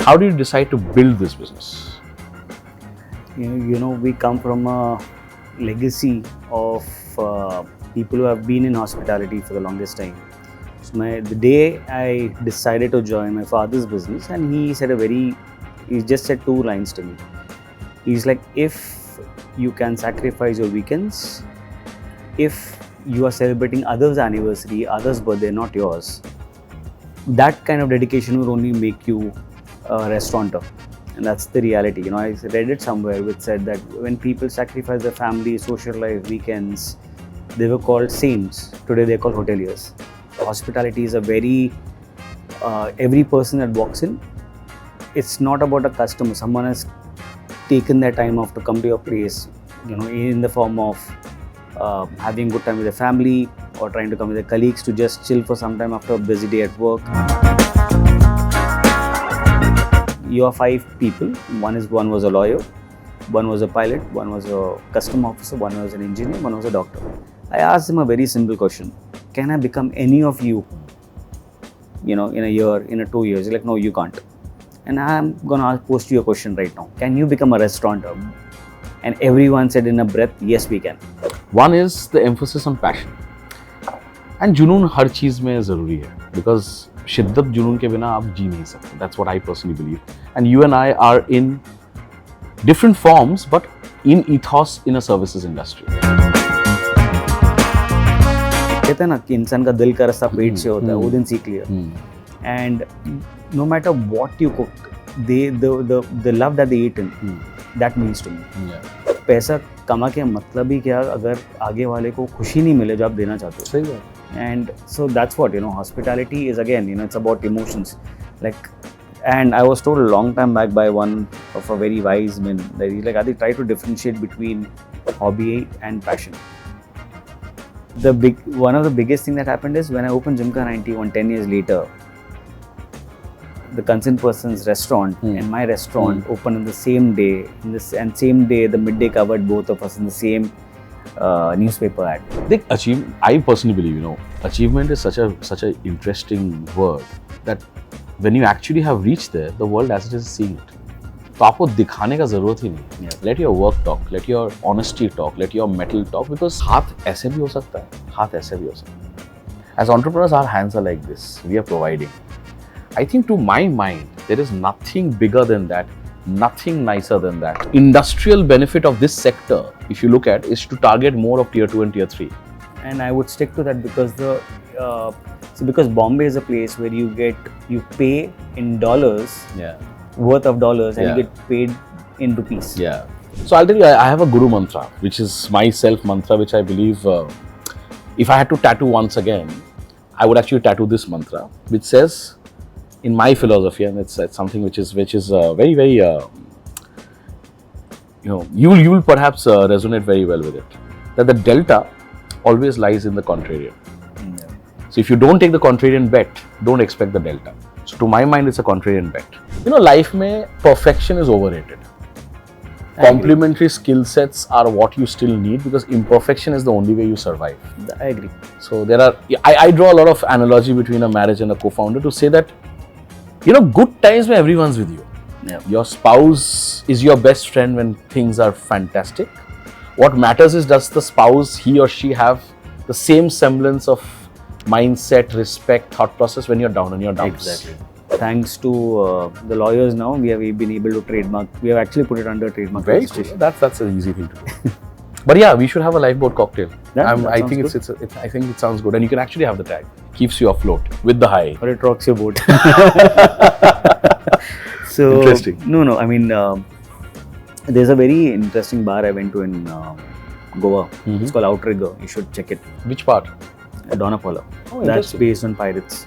How did you decide to build this business? We come from a legacy of people who have been in hospitality for the longest time. So the day I decided to join my father's business, and he just said two lines to me. He's like, if you can sacrifice your weekends, if you are celebrating others' anniversary, others' birthday, not yours, that kind of dedication will only make you a restaurateur. And that's the reality. I read it somewhere which said that when people sacrifice their family, social life, weekends, they were called saints. Today they're called hoteliers. Hospitality is a very, every person that walks in, it's not about a customer. Someone has taken their time off to come to your place, in the form of having a good time with their family or trying to come with their colleagues to just chill for some time after a busy day at work. You are 5 people. One was a lawyer, one was a pilot, one was a custom officer, one was an engineer, one was a doctor. I asked him a very simple question. Can I become any of you, in a year, in 2 years? He's like, no, you can't. And I'm going to post you a question right now. Can you become a restaurateur? And everyone said in a breath, yes, we can. One is the emphasis on passion. And जुनून हर चीज में जरूरी है, because शिद्दत जुनून के बिना आप जी नहीं सकते. That's what I personally believe. And you and I are in different forms, but in ethos in a services industry. कहते हैं ना कि इंसान का दिल का रास्ता पेट से होता है, वो दिन सीख लिया. And no matter what you cook, the love that they eat in, that means to me. पैसा कमा के मतलब ही क्या अगर आगे वाले को खुशी नहीं मिले जो आप देना चाहते हो. सही बात. And so that's what, hospitality is, again, it's about emotions. And I was told a long time back by one of a very wise man that he's like, Adi, try to differentiate between hobby and passion. One of the biggest thing that happened is when I opened Jimca 91 10 years later, the concerned person's restaurant and my restaurant opened on the same day, and same day the midday covered both of us in the same newspaper ad. I personally believe, achievement is such a interesting word that when you actually have reached there, the world as it is seeing it. तो आपको दिखाने का जरूरत ही नहीं. Let your work talk, let your honesty talk, let your metal talk, because हाथ ऐसे भी हो सकता है, हाथ ऐसे भी हो सकता है. As entrepreneurs, our hands are like this. We are providing. I think to my mind, there is nothing bigger than that, nothing nicer than that. Industrial benefit of this sector, if you look at, is to target more of tier 2 and tier 3. And I would stick to that because because Bombay is a place where you pay in dollars, worth of dollars, and you get paid in rupees. Yeah. So I'll tell you, I have a guru mantra, which is my self mantra, which I believe, if I had to tattoo once again, I would actually tattoo this mantra, which says, in my philosophy, and it's something which is very, very, you will perhaps resonate very well with it, that the delta always lies in the contrarian. So if you don't take the contrarian bet, don't expect the delta. So to my mind, it's a contrarian bet. Life mein perfection is overrated. Complementary skill sets are what you still need, because imperfection is the only way you survive. I agree. So I draw a lot of analogy between a marriage and a co-founder to say that, good times when everyone's with you. Yeah. Your spouse is your best friend when things are fantastic. What matters is, does the spouse, he or she, have the same semblance of mindset, respect, thought process when you're down on your dumps? Exactly. Thanks to the lawyers now, we have been able to trademark. We have actually put it under trademark registration. That's an easy thing to do. But yeah, we should have a lifeboat cocktail. I think it sounds good, and you can actually have the tag. Keeps you afloat with the high. Or it rocks your boat. So interesting. No. I mean, there's a very interesting bar I went to in Goa. It's called Outrigger. You should check it. Which part? Dona Paula. Oh, that's based on pirates.